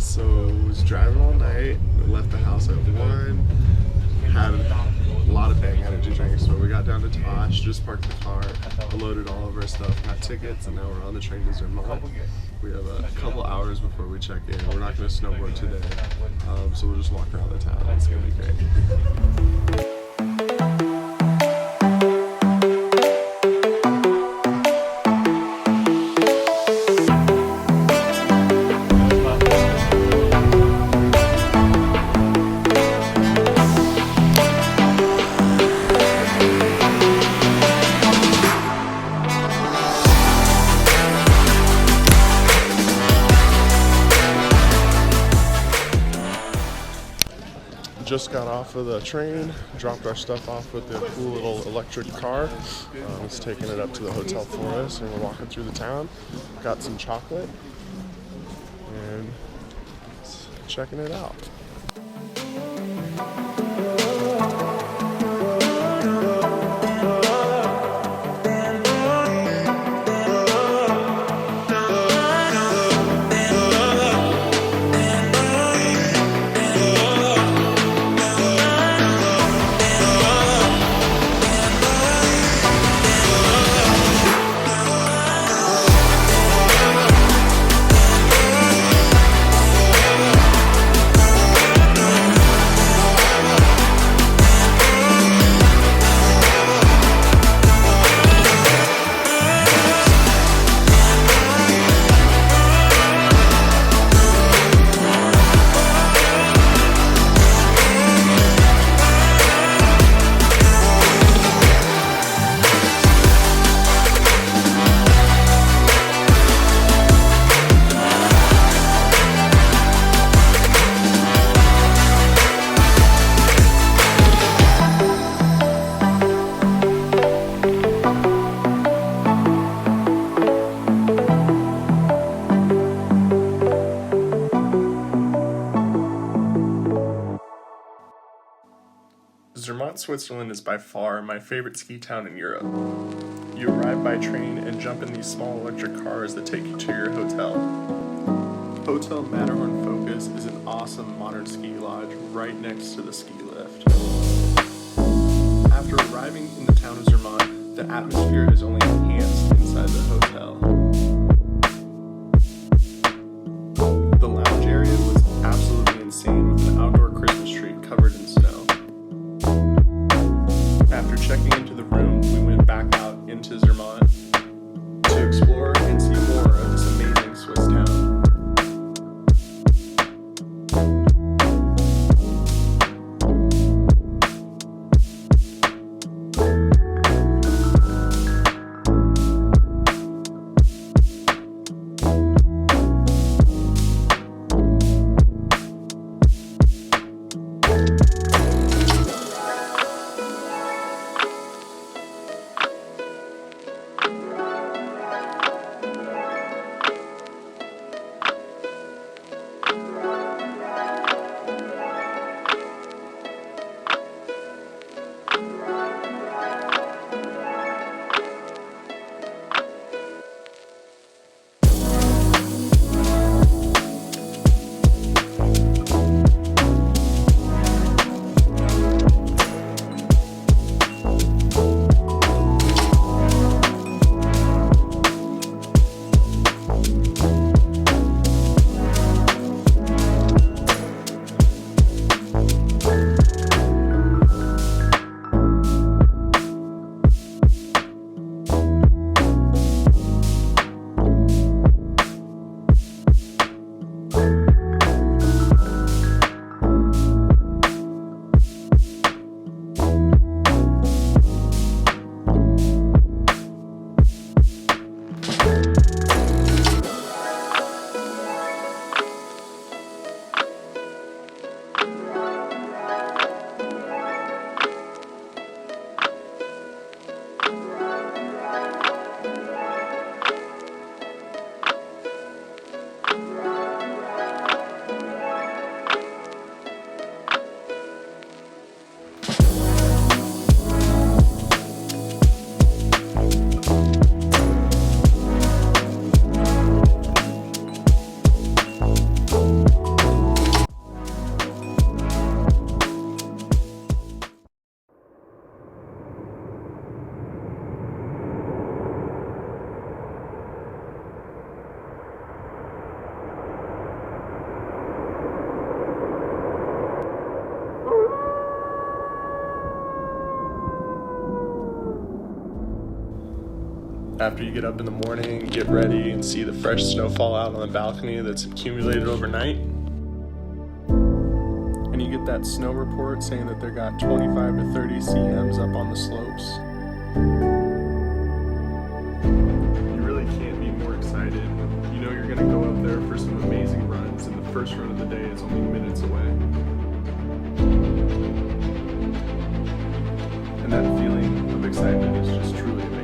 So was driving all night, left the house at 1, had a lot of dang energy drinks, so we got down to Tosh, just parked the car, loaded all of our stuff, got tickets, and now we're on the train to Zermatt. We have a couple hours before we check in. We're not going to snowboard today, so we'll just walk around the town. It's going to be great. Just got off of the train, dropped our stuff off with the cool little electric car. It's taking it up to the hotel for us, and we're walking through the town. Got some chocolate, and checking it out. Zermatt, Switzerland is by far my favorite ski town in Europe. You arrive by train and jump in these small electric cars that take you to your hotel. Hotel Matterhorn Focus is an awesome modern ski lodge right next to the ski lift. After arriving in the town of Zermatt, the atmosphere is only enhanced inside the hotel. The lounge area was absolutely insane with an outdoor Christmas tree covered in snow. After checking into the room, we went back out into Zermatt to explore and see more of this amazing Swiss town. after you get up in the morning, get ready, and see the fresh snow fall out on the balcony that's accumulated overnight. And you get that snow report saying that they got 25 to 30 cms up on the slopes. You really can't be more excited. You know you're going to go up there for some amazing runs, and the first run of the day is only minutes away. And that feeling of excitement is just truly amazing.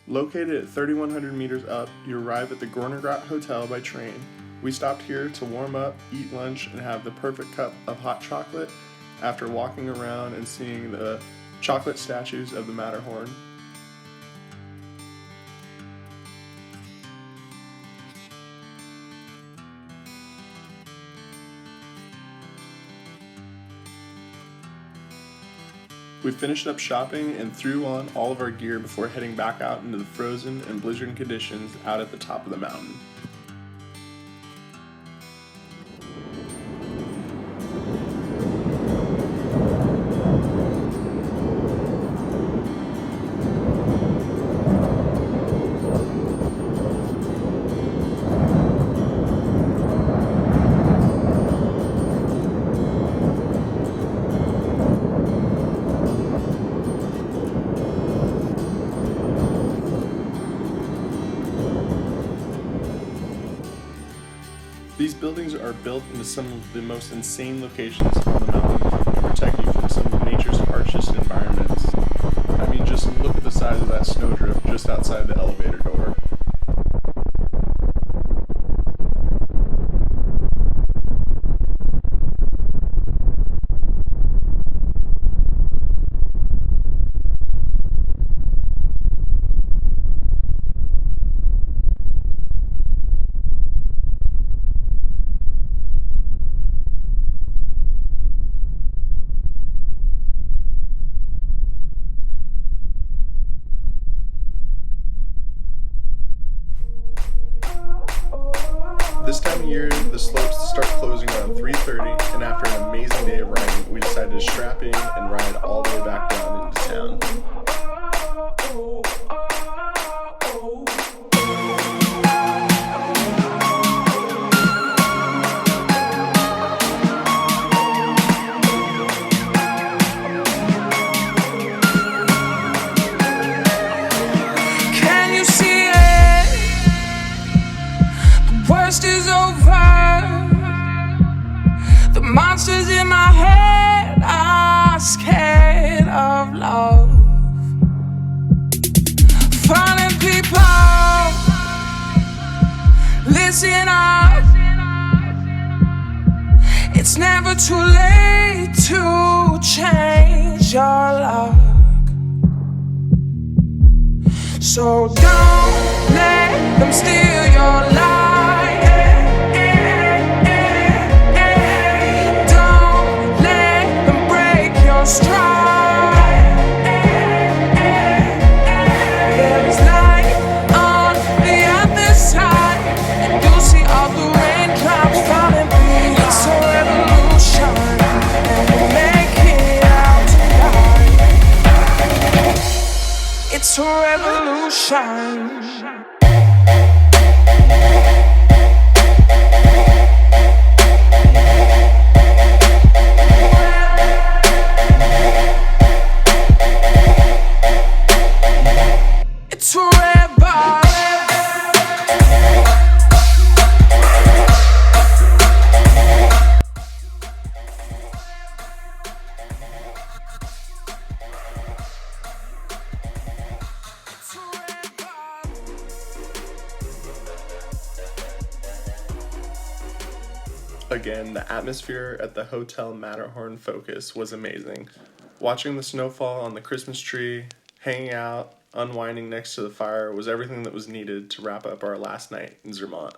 Located at 3,100 meters up, you arrive at the Gornergrat Hotel by train. We stopped here to warm up, eat lunch, and have the perfect cup of hot chocolate after walking around and seeing the chocolate statues of the Matterhorn. We finished up shopping and threw on all of our gear before heading back out into the frozen and blizzard conditions out at the top of the mountain. These buildings are built into some of the most insane locations on the mountain to protect you from some of nature's harshest environments. I mean, just look at the size of that snowdrift just outside the elevator door. This time of year, the slopes start closing around 3:30, and after an amazing day of riding, we decided to strap in and ride all the way back down into town. Can you see it? The worst is over. The monsters in my head are scared of love. Falling people, listen up. It's never too late to change your luck. So don't let them steal your light. Don't let them break your stride. There is light on the other side, and you'll see all the raindrops falling through. It's a revolution, and we'll make it out tonight. It's a revolution. It's a rebel. Again, the atmosphere at the Hotel Matterhorn Focus was amazing. Watching the snowfall on the Christmas tree, hanging out, unwinding next to the fire was everything that was needed to wrap up our last night in Zermatt.